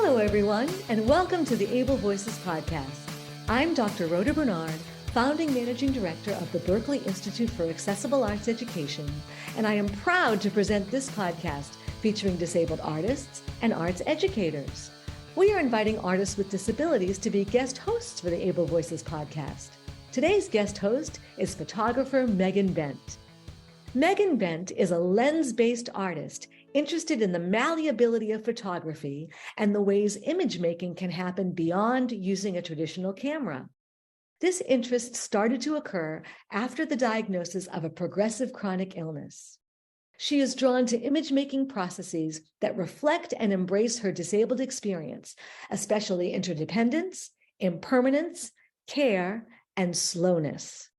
Hello, everyone, and welcome to the Able Voices podcast. I'm Dr. Rhoda Bernard, founding managing director of the Berklee Institute for Accessible Arts Education, and I am proud to present this podcast featuring disabled artists and arts educators. We are inviting artists with disabilities to be guest hosts for the Able Voices podcast. Today's guest host is photographer Megan Bent. Megan Bent is a lens-based artist interested in the malleability of photography and the ways image making can happen beyond using a traditional camera. This interest started to occur after the diagnosis of a progressive chronic illness. She is drawn to image-making processes that reflect and embrace her disabled experience, especially interdependence, impermanence, care, and slowness.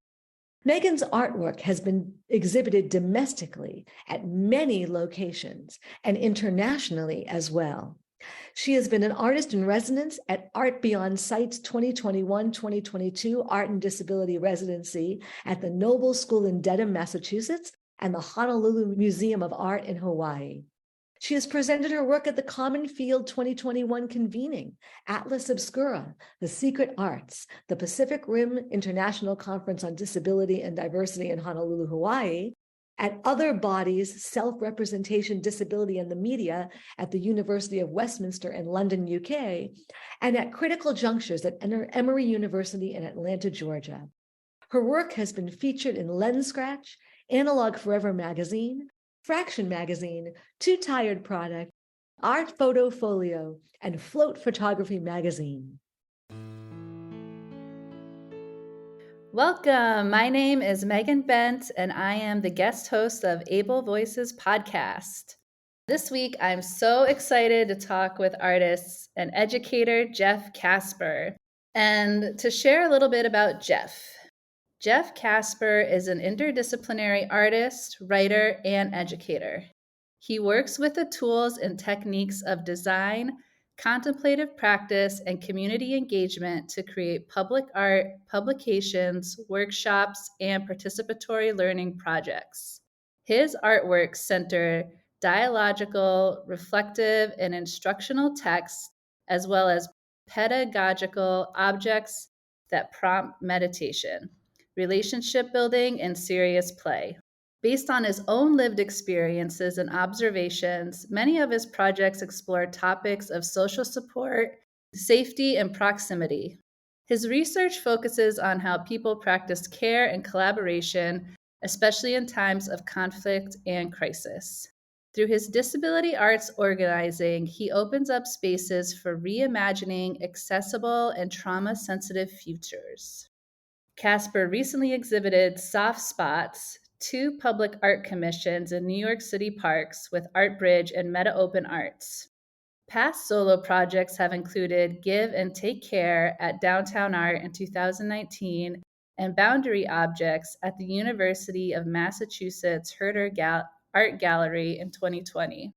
Megan's artwork has been exhibited domestically at many locations and internationally as well. She has been an artist in residence at Art Beyond Sight's 2021-2022 Art and Disability Residency at the Noble School in Dedham, Massachusetts, and the Honolulu Museum of Art in Hawaii. She has presented her work at the Common Field 2021 convening, Atlas Obscura, The Secret Arts, the Pacific Rim International Conference on Disability and Diversity in Honolulu, Hawaii, at Other Bodies, Self-Representation, Disability and the Media at the University of Westminster in London, UK, and at Critical Junctures at Emory University in Atlanta, Georgia. Her work has been featured in Lens Scratch, Analog Forever magazine, Fraction magazine, Too Tired Product, Art Photo Folio, and Float Photography magazine. Welcome. My name is Megan Bent, and I am the guest host of Able Voices podcast. This week, I'm so excited to talk with artists and educator Jeff Kasper, and to share a little bit about Jeff. Jeff Kasper is an interdisciplinary artist, writer, and educator. He works with the tools and techniques of design, contemplative practice, and community engagement to create public art, publications, workshops, and participatory learning projects. His artworks center dialogical, reflective, and instructional texts, as well as pedagogical objects that prompt meditation, relationship building, and serious play. Based on his own lived experiences and observations, many of his projects explore topics of social support, safety, and proximity. His research focuses on how people practice care and collaboration, especially in times of conflict and crisis. Through his disability arts organizing, he opens up spaces for reimagining accessible and trauma-sensitive futures. Kasper recently exhibited Soft Spots, 2 public art commissions in New York City parks with Art Bridge and Meta Open Arts. Past solo projects have included Give and Take Care at Downtown Art in 2019 and Boundary Objects at the University of Massachusetts Herder Art Gallery in 2020.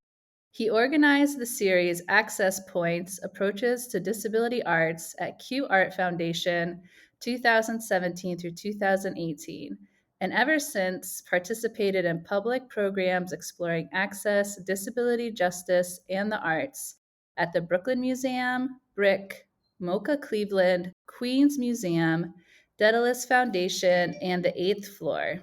He organized the series Access Points, Approaches to Disability Arts at Q Art Foundation 2017 through 2018, and ever since participated in public programs exploring access, disability justice, and the arts at the Brooklyn Museum, BRIC, MoCA Cleveland, Queens Museum, Daedalus Foundation, and the 8th Floor.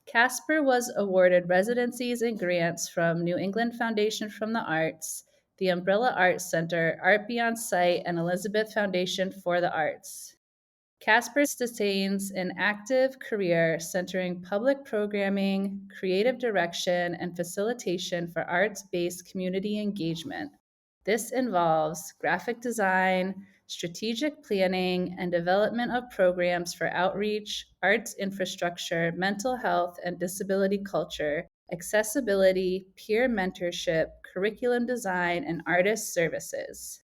Kasper was awarded residencies and grants from New England Foundation for the Arts, the Umbrella Arts Center, Art Beyond Sight, and Elizabeth Foundation for the Arts. Kasper sustains an active career centering public programming, creative direction, and facilitation for arts-based community engagement. This involves graphic design, strategic planning, and development of programs for outreach, arts infrastructure, mental health and disability culture, accessibility, peer mentorship, curriculum design, and artist services.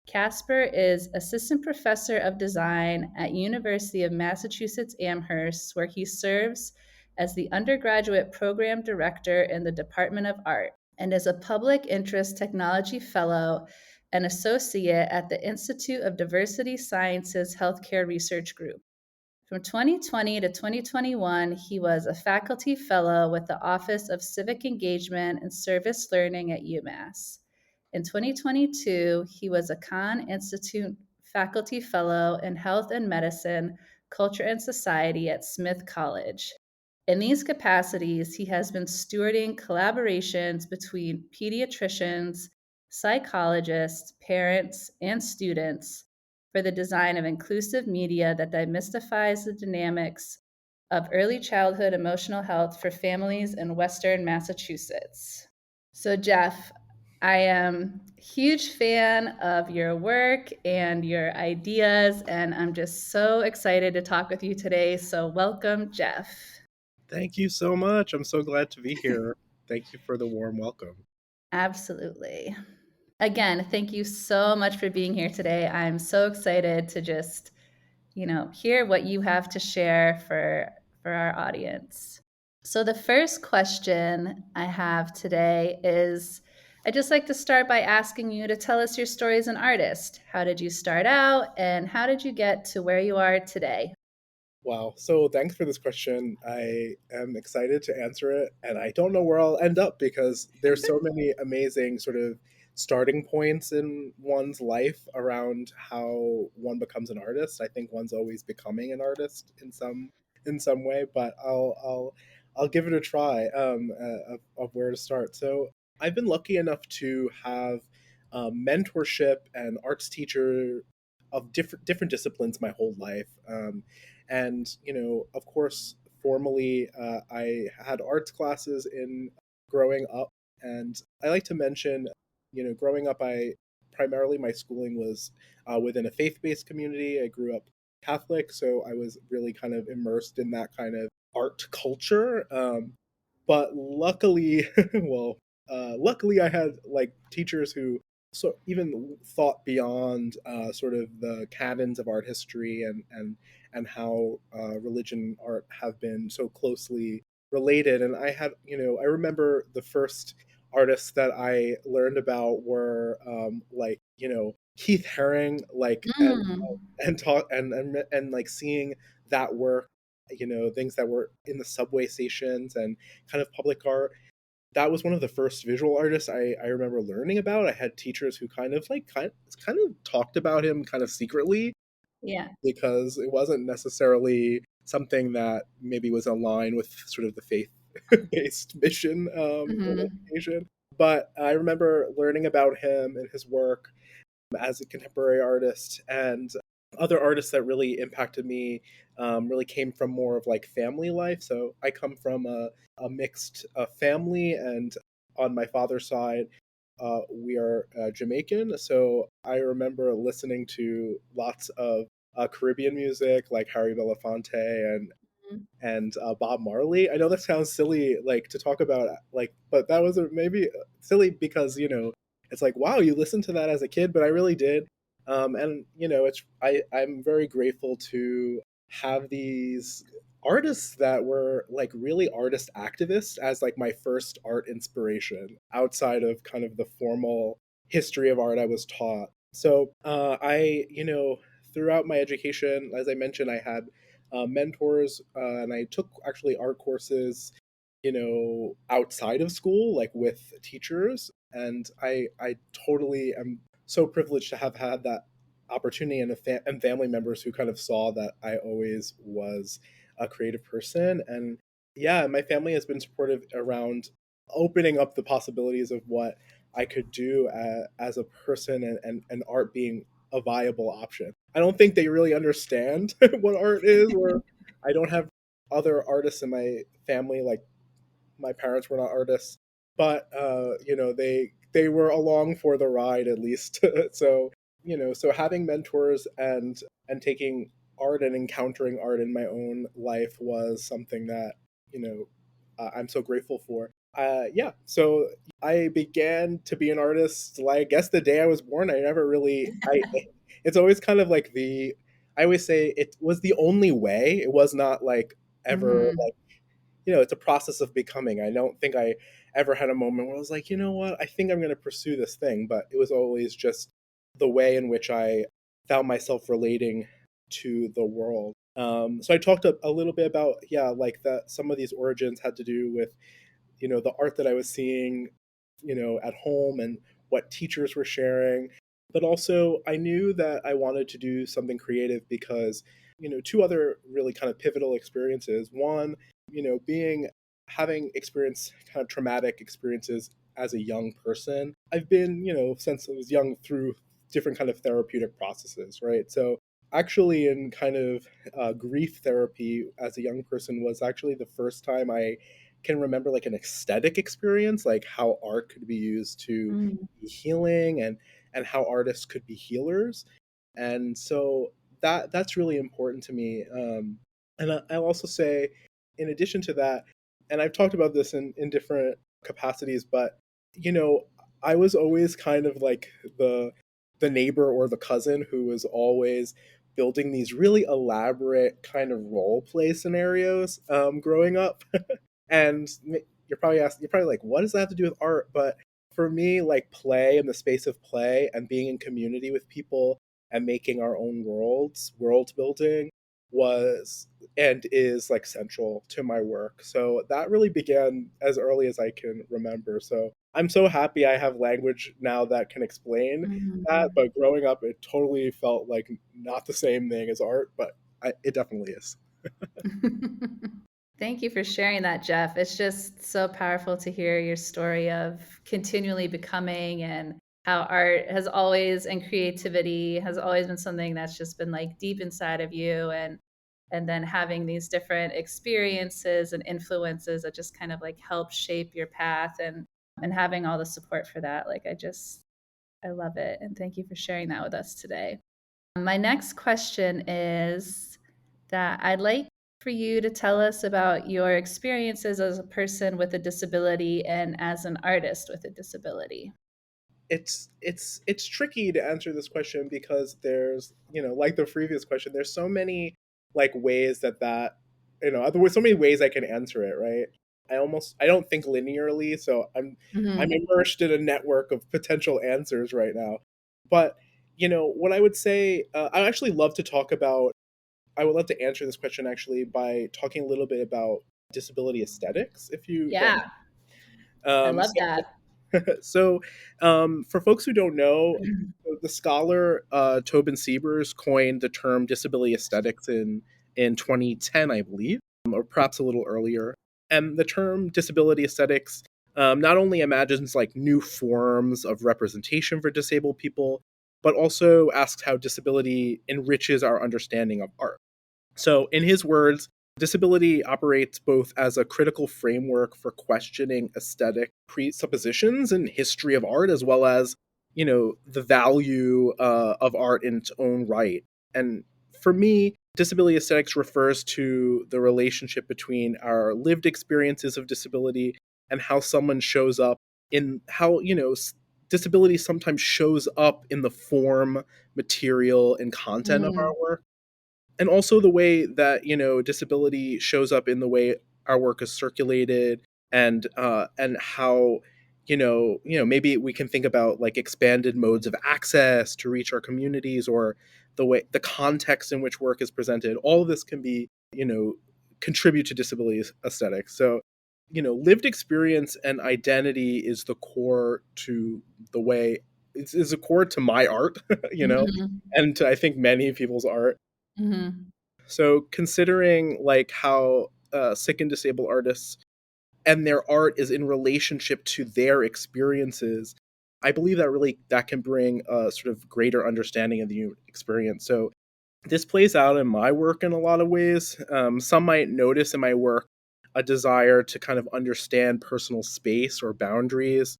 Kasper is Assistant Professor of Design at University of Massachusetts Amherst, where he serves as the Undergraduate Program Director in the Department of Art, and is a Public Interest Technology Fellow and Associate at the Institute of Diversity Sciences Healthcare Research Group. From 2020 to 2021, he was a faculty fellow with the Office of Civic Engagement and Service Learning at UMass. In 2022, he was a Khan Institute Faculty Fellow in Health and Medicine, Culture and Society at Smith College. In these capacities, he has been stewarding collaborations between pediatricians, psychologists, parents, and students for the design of inclusive media that demystifies the dynamics of early childhood emotional health for families in Western Massachusetts. So, Jeff, I am a huge fan of your work and your ideas, and I'm just so excited to talk with you today. So, welcome, Jeff. Thank you so much. I'm so glad to be here. Thank you for the warm welcome. Absolutely. Again, thank you so much for being here today. I'm so excited to just, hear what you have to share for our audience. So the first question I have today is I'd just like to start by asking you to tell us your story as an artist. How did you start out and how did you get to where you are today? Wow. So thanks for this question. I am excited to answer it, and I don't know where I'll end up because there's so many amazing sort of starting points in one's life around how one becomes an artist. I think one's always becoming an artist in some way, but I'll give it a try of where to start. So I've been lucky enough to have mentorship and arts teacher of different disciplines my whole life. And of course, formally, I had arts classes in growing up, and I like to mention, growing up, I primarily my schooling was within a faith-based community. I grew up Catholic, so I was really kind of immersed in that kind of art culture. But luckily, well, luckily I had like teachers who so even thought beyond sort of the canons of art history and how religion and art have been so closely related. And I had, I remember the first artists that I learned about were like, Keith Haring, like, Mm, and talk and like seeing that work, things that were in the subway stations and kind of public art. That was one of the first visual artists I remember learning about. I had teachers who kind of talked about him kind of secretly yeah. because it wasn't necessarily something that maybe was aligned with sort of the faith based mission in Hmm. education. But I remember learning about him and his work as a contemporary artist, and other artists that really impacted me really came from more of like family life. So I come from a mixed family, and on my father's side, we are Jamaican. So I remember listening to lots of Caribbean music like Harry Belafonte and Bob Marley. I know that sounds silly, like to talk about, like, but that was maybe silly because it's like, wow, you listened to that as a kid, but I really did. And I'm very grateful to have these artists that were like really artist activists as like my first art inspiration outside of kind of the formal history of art I was taught. So throughout my education, as I mentioned, I had mentors, and I took actually art courses, outside of school, like with teachers, and I totally am so privileged to have had that opportunity and family members who kind of saw that I always was a creative person. And yeah, my family has been supportive around opening up the possibilities of what I could do as a person, and art being a viable option. I don't think they really understand what art is, or I don't have other artists in my family. Like my parents were not artists, but they were along for the ride at least. So so having mentors and taking art and encountering art in my own life was something that I'm so grateful for. Yeah, so I began to be an artist, like, I guess the day I was born. I never really I It's always kind of like the I always say it was the only way. It was not like ever Hmm. like, it's a process of becoming. I don't think I ever had a moment where I was like, you know what, I think I'm going to pursue this thing. But it was always just the way in which I found myself relating to the world. So I talked a little bit about, yeah, like that some of these origins had to do with, the art that I was seeing, at home, and what teachers were sharing. But also, I knew that I wanted to do something creative because, two other really kind of pivotal experiences. One, having experienced kind of traumatic experiences as a young person. I've been, since I was young through different kind of therapeutic processes, right? So actually in kind of grief therapy as a young person was actually the first time I can remember like an aesthetic experience, like how art could be used to Mm. be healing and how artists could be healers. And so that's really important to me. I'll also say, in addition to that, and I've talked about this in different capacities, but you know, I was always kind of like the neighbor or the cousin who was always building these really elaborate kind of role play scenarios growing up. And you're probably like, what does that have to do with art? But for me, like play and the space of play and being in community with people and making our own world building was and is like central to my work. So that really began as early as I can remember. So I'm so happy I have language now that can explain that. Mhm. But growing up, it totally felt like not the same thing as art, but it definitely is. Thank you for sharing that, Jeff. It's just so powerful to hear your story of continually becoming and how art has always and creativity has always been something that's just been like deep inside of you and then having these different experiences and influences that just kind of like help shape your path and having all the support for that. I love it. And thank you for sharing that with us today. My next question is that I'd like for you to tell us about your experiences as a person with a disability and as an artist with a disability. It's tricky to answer this question because there's, like the previous question, there's so many like ways that there's so many ways I can answer it, right? I don't think linearly, so I'm Mhm. immersed in a network of potential answers right now. But what I would say, I would love to answer this question actually by talking a little bit about disability aesthetics, if you don't Yeah, I mind. love that. So, for folks who don't know, the scholar Tobin Siebers coined the term disability aesthetics in 2010, I believe, or perhaps a little earlier. And the term disability aesthetics not only imagines like new forms of representation for disabled people, but also asks how disability enriches our understanding of art. So, in his words, disability operates both as a critical framework for questioning aesthetic presuppositions and history of art, as well as, the value of art in its own right. And for me, disability aesthetics refers to the relationship between our lived experiences of disability and how someone shows up in how, disability sometimes shows up in the form, material, and content of our Mhm. work, and also the way that disability shows up in the way our work is circulated, and how maybe we can think about like expanded modes of access to reach our communities, or the context in which work is presented. All of this can be contribute to disability aesthetics. So lived experience and identity is the core to the way is a core to my art, Mhm. and to I think many people's art. Mhm. So considering like how sick and disabled artists and their art is in relationship to their experiences, I believe that can bring a sort of greater understanding of the human experience. So this plays out in my work in a lot of ways. Some might notice in my work a desire to kind of understand personal space or boundaries,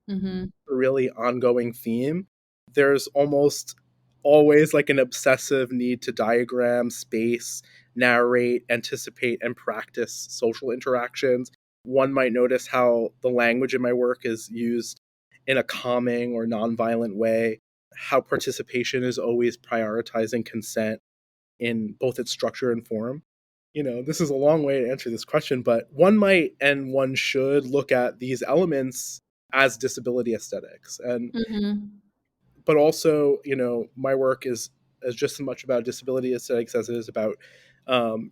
Mhm. a really ongoing theme. There's almost always like an obsessive need to diagram space, narrate, anticipate, and practice social interactions. One might notice how the language in my work is used in a calming or nonviolent way, how participation is always prioritizing consent in both its structure and form. This is a long way to answer this question, but one might and one should look at these elements as disability aesthetics. And Mhm. but also, my work is just as much about disability aesthetics as it is about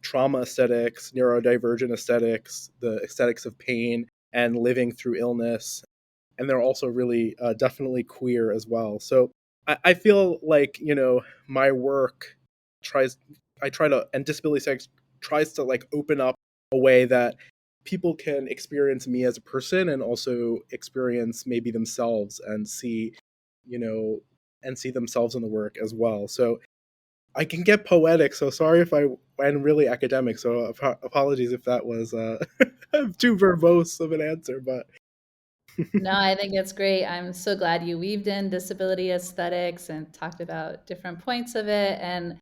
trauma aesthetics, neurodivergent aesthetics, the aesthetics of pain and living through illness. and they're also really definitely queer as well. So I feel like, my work tries, I try to, and disability sex tries to like open up a way that people can experience me as a person and also experience maybe themselves and see, you know, and see themselves in the work as well. So I can get poetic, so sorry if I went really academic. So apologies if that was too verbose of an answer, but No, I think it's great. I'm so glad you weaved in disability aesthetics and talked about different points of it, and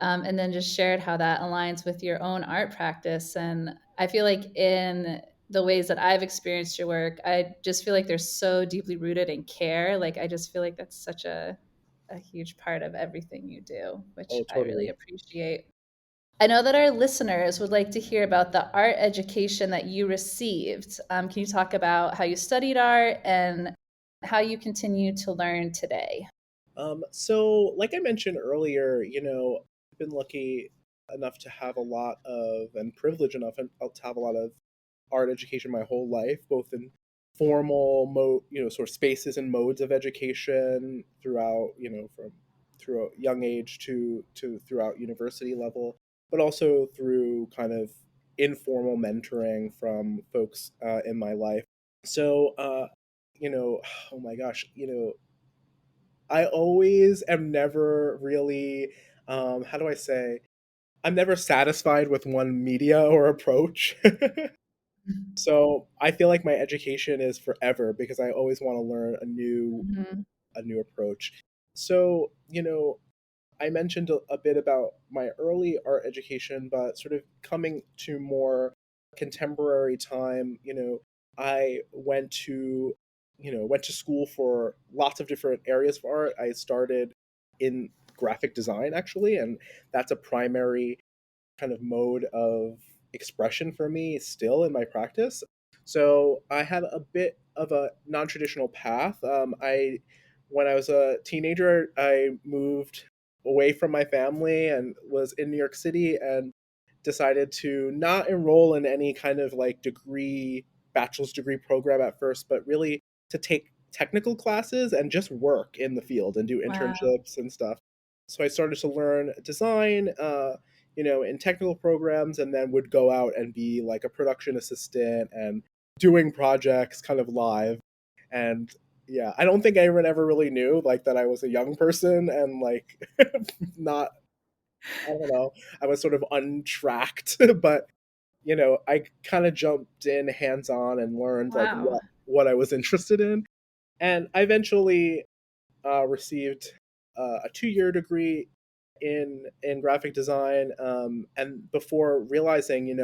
then just shared how that aligns with your own art practice. And I feel like in the ways that I've experienced your work, I just feel like they're so deeply rooted in care. Like I just feel like that's such a huge part of everything you do, which oh, I really totally. appreciate. I know that our listeners would like to hear about the art education that you received. Can you talk about how you studied art and how you continue to learn today? So, like I mentioned earlier, I've been lucky enough to have a lot of, and privileged enough to have a lot of art education my whole life, both in formal mode, sort of spaces and modes of education throughout, from through a young age to throughout university level, but also through kind of informal mentoring from folks in my life. So, you know, oh my gosh, I always am never really, how do I say, I'm never satisfied with one media or approach. So I feel like my education is forever because I always want to learn Mhm. a new approach. So, I mentioned a bit about my early art education, but sort of coming to more contemporary time, I went to school for lots of different areas of art. I started in graphic design actually, and that's a primary kind of mode of expression for me still in my practice. So I had a bit of a non-traditional path. When I was a teenager, I moved away from my family and was in New York City and decided to not enroll in any kind of like bachelor's degree program at first, but really to take technical classes and just work in the field and do Wow. internships and stuff. So I started to learn design, in technical programs, and then would go out and be like a production assistant and doing projects kind of live. And yeah, I don't think anyone ever really knew like that I was a young person and like not, I don't know, I was sort of untracked, but I kind of jumped in hands on and learned like Wow. what I was interested in. And I eventually received a 2-year degree in graphic design, and before realizing,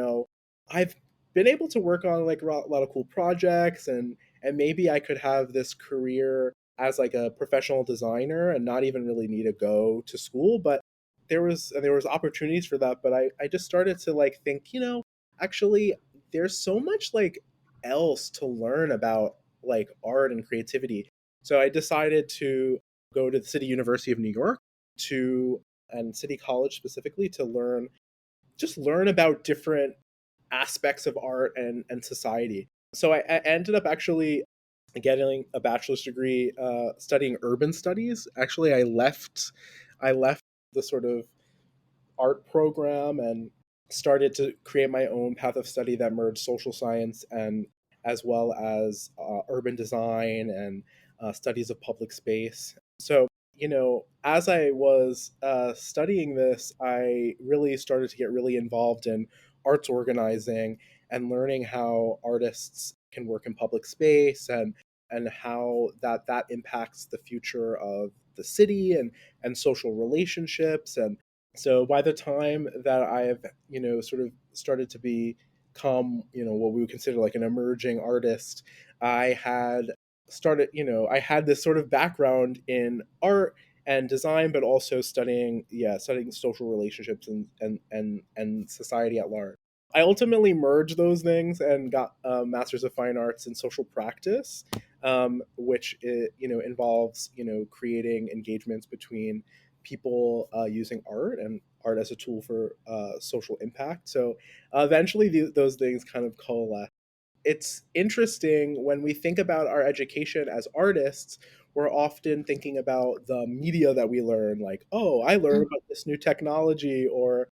I've been able to work on like a lot of cool projects, and maybe I could have this career as like a professional designer and not even really need to go to school. But there was opportunities for that, but I just started to like think, actually there's so much like else to learn about like art and creativity. So I decided to go to the City University of New York to and City College specifically to learn about different aspects of art and society. So I ended up actually getting a bachelor's degree studying urban studies. Actually, I left the sort of art program and started to create my own path of study that merged social science and as well as urban design and studies of public space. So, as I was studying this, I really started to get really involved in arts organizing and learning how artists can work in public space and how that impacts the future of the city and social relationships. And so by the time that I've, sort of started to become, what we would consider like an emerging artist, I had I had this sort of background in art and design, but also studying social relationships and society at large. I ultimately merged those things and got a master's of fine arts in social practice, which involves creating engagements between people using art and art as a tool for social impact. So eventually those things kind of coalesce. it's interesting when we think about our education as artists, we're often thinking about the media that we learn, like, oh, I learned about this new technology, or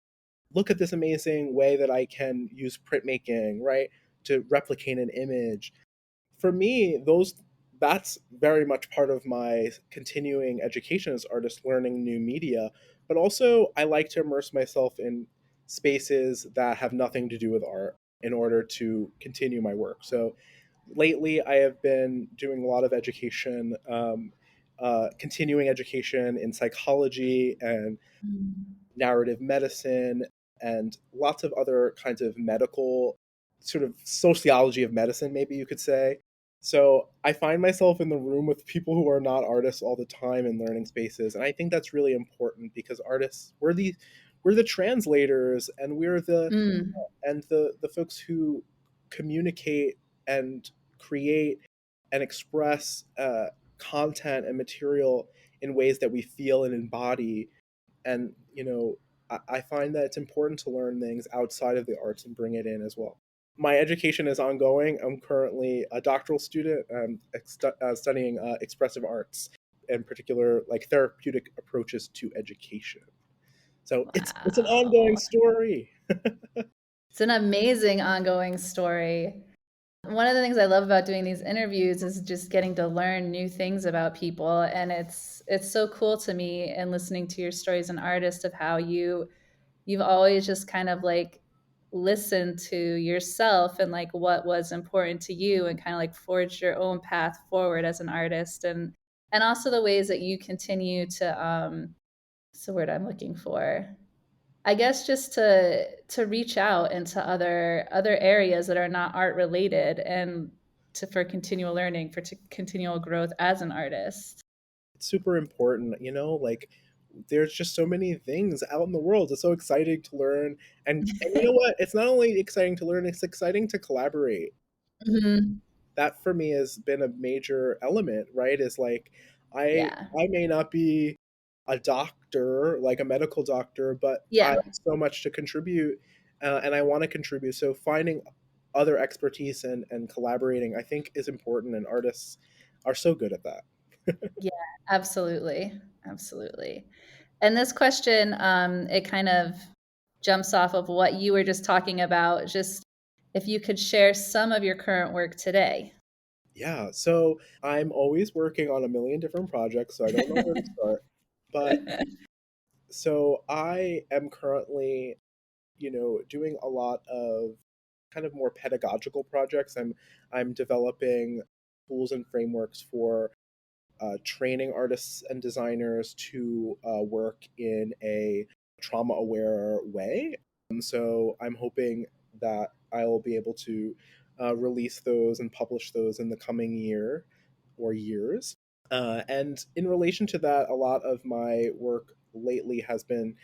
look at this amazing way that I can use printmaking, right, to replicate an image. For me, that's very much part of my continuing education as artist, learning new media. But also, I like to immerse myself in spaces that have nothing to do with art in order to continue my work. So lately, I have been doing a lot of education, continuing education in psychology and Mm. narrative medicine, and lots of other kinds of medical, sort of sociology of medicine, maybe you could say. So I find myself in the room with people who are not artists all the time in learning spaces, and I think that's really important because artists, we're the translators, and we're Mm. the folks who communicate and create and express content and material in ways that we feel and embody. And I find that it's important to learn things outside of the arts and bring it in as well. My education is ongoing. I'm currently a doctoral student. I'm studying expressive arts, in particular, like therapeutic approaches to education. So it's an ongoing Wow. story. It's an amazing ongoing story. One of the things I love about doing these interviews is just getting to learn new things about people, and it's so cool to me and listening to your stories as an artist of how you've always just kind of like listened to yourself and like what was important to you and kind of like forged your own path forward as an artist, and also the ways that you continue to what's the word I'm looking for? I guess just to reach out into other areas that are not art related and to for continual learning, continual growth as an artist. It's super important, like there's just so many things out in the world. It's so exciting to learn. And you know what? It's not only exciting to learn, it's exciting to collaborate. Mhm. That for me has been a major element, right? Is like I Yeah. I may not be a doctor, like a medical doctor, but I Yeah. have so much to contribute, and I want to contribute. So finding other expertise and collaborating, I think, is important, and artists are so good at that. Yeah, absolutely. Absolutely. And this question, it kind of jumps off of what you were just talking about. Just if you could share some of your current work today. Yeah, so I'm always working on a million different projects, so I don't know where to start. But so I am currently, doing a lot of kind of more pedagogical projects. I'm developing tools and frameworks for training artists and designers to work in a trauma aware way. And so I'm hoping that I'll be able to release those and publish those in the coming year or years. And in relation to that, a lot of my work lately has been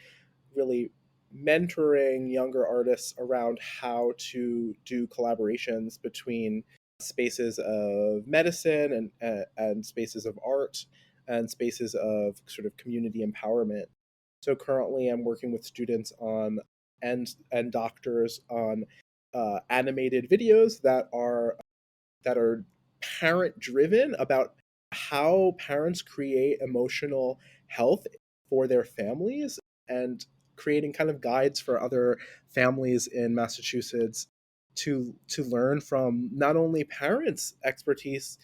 really mentoring younger artists around how to do collaborations between spaces of medicine and spaces of art and spaces of sort of community empowerment. So currently, I'm working with students on and doctors on animated videos that are parent driven, about how parents create emotional health for their families, and creating kind of guides for other families in Massachusetts to learn from not only parents' expertise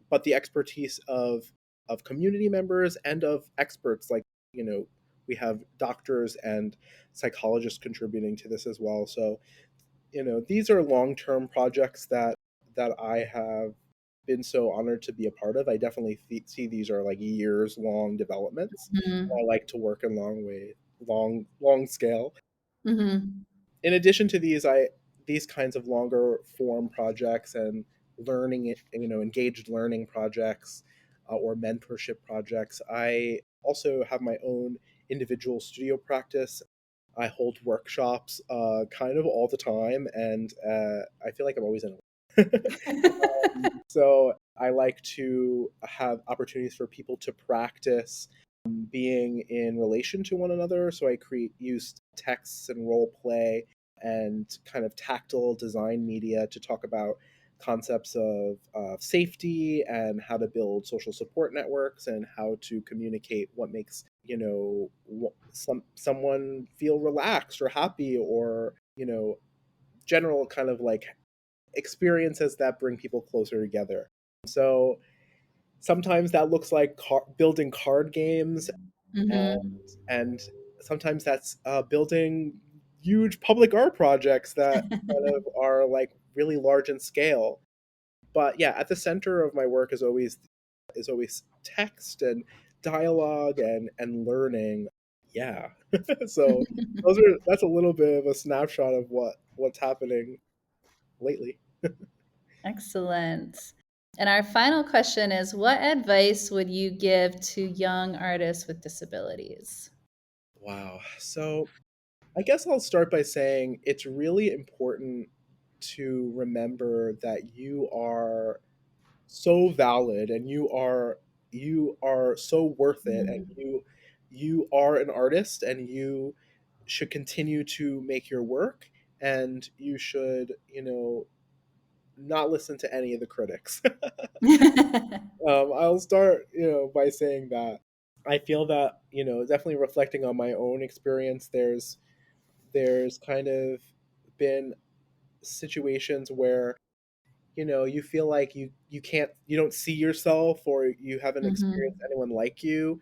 but the expertise of community members and of experts, like, we have doctors and psychologists contributing to this as well. So these are long-term projects that I have been so honored to be a part of. I definitely see these are like years long developments. I Mhm. like to work in long scale. Mhm. In addition to these kinds of longer form projects and engaged learning projects, or mentorship projects, I also have my own individual studio practice. I hold workshops kind of all the time, and I feel like I'm always in. So I like to have opportunities for people to practice being in relation to one another. So I use texts and role play and kind of tactile design media to talk about concepts of safety and how to build social support networks and how to communicate what makes someone feel relaxed or happy, or general kind of like experiences that bring people closer together. So sometimes that looks like building card games, Mm-hmm. and sometimes that's building huge public art projects that kind of are like really large in scale. But yeah, at the center of my work is always text and dialogue and learning. Yeah. So that's a little bit of a snapshot of what's happening lately. Excellent. And our final question is, what advice would you give to young artists with disabilities? Wow. So I guess I'll start by saying it's really important to remember that you are so valid, and you are so worth it, and Mhm. you are an artist, and you should continue to make your work, and you should not listen to any of the critics. I'll start by saying that I feel that definitely reflecting on my own experience, there's kind of been situations where you feel like you don't see yourself, or you haven't experienced Mhm. anyone like you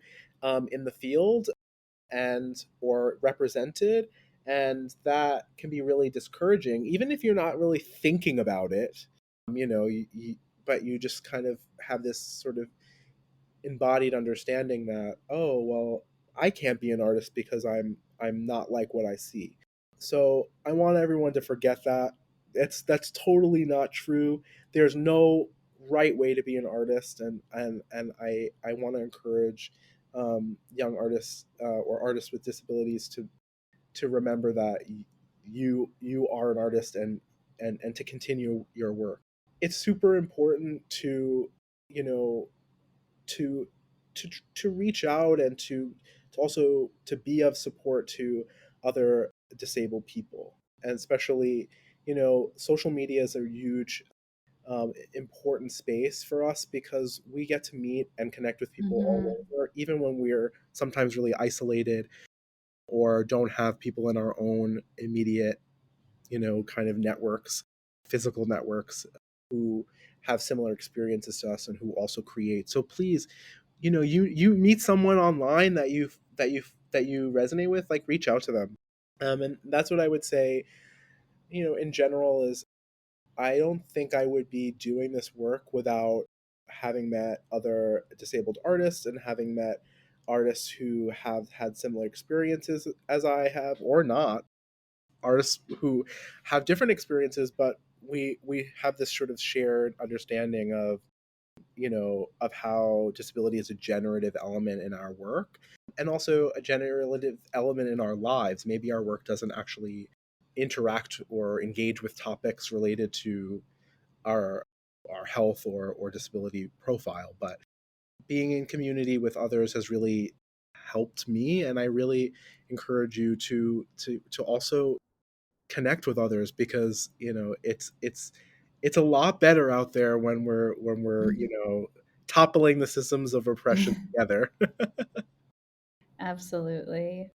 in the field and or represented, and that can be really discouraging even if you're not really thinking about it. But you just kind of have this sort of embodied understanding that, oh well, I can't be an artist because I'm not like what I see. So I want everyone to forget that. That's totally not true. There's no right way to be an artist, and I want to encourage young artists or artists with disabilities to remember that you are an artist, and to continue your work. It's super important to you know to to reach out, and to also to be of support to other disabled people, and especially social media is a huge important space for us, because we get to meet and connect with people all Mhm. over, even when we're sometimes really isolated or don't have people in our own immediate kind of networks, physical networks, who have similar experiences to us and who also create. So please, you meet someone online that you resonate with, like reach out to them. And that's what I would say, in general, is I don't think I would be doing this work without having met other disabled artists, and having met artists who have had similar experiences as I have, or not, artists who have different experiences, but we have this sort of shared understanding of how disability is a generative element in our work, and also a generative element in our lives. Maybe our work doesn't actually interact or engage with topics related to our our health or disability profile, but being in community with others has really helped me, and I really encourage you to also connect with others, because it's a lot better out there when we're toppling the systems of oppression together. Absolutely.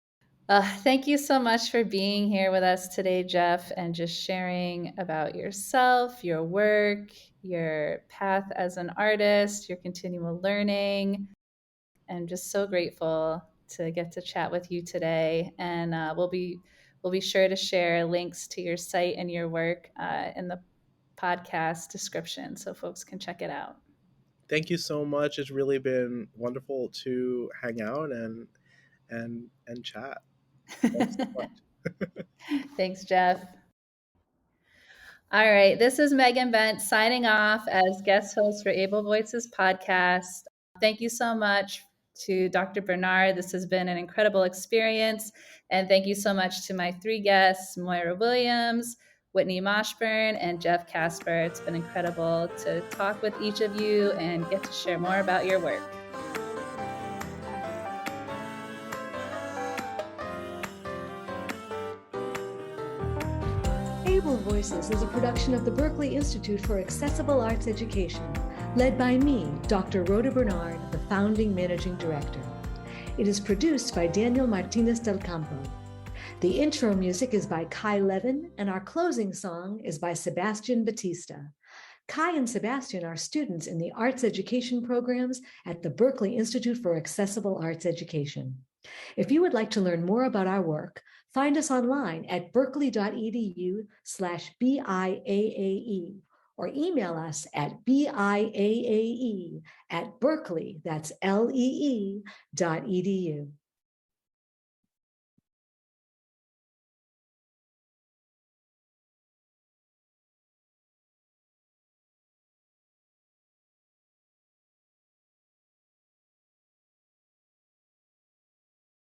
Thank you so much for being here with us today, Jeff, and just sharing about yourself, your work, your path as an artist, your continual learning. I'm just so grateful to get to chat with you today. And we'll be sure to share links to your site and your work in the podcast description so folks can check it out. Thank you so much. It's really been wonderful to hang out and chat. Thanks so much. Thanks, Jeff. All right, this is Megan Bent signing off as guest host for Able Voices podcast. Thank you so much to Dr. Bernard. This has been an incredible experience. And thank you so much to my three guests, Moira Williams, Whitney Moshburn, and Jeff Kasper. It's been incredible to talk with each of you and get to share more about your work. Able Voices is a production of the Berklee Institute for Accessible Arts Education, led by me, Dr. Rhoda Bernard, the founding managing director. It is produced by Daniel Martinez del Campo. The intro music is by Kai Levin, and our closing song is by Sebastian Batista. Kai and Sebastian are students in the arts education programs at the Berklee Institute for Accessible Arts Education. If you would like to learn more about our work, find us online at berkeley.edu/BIAAE or email us at BIAAE@berkeley, that's LEE.edu.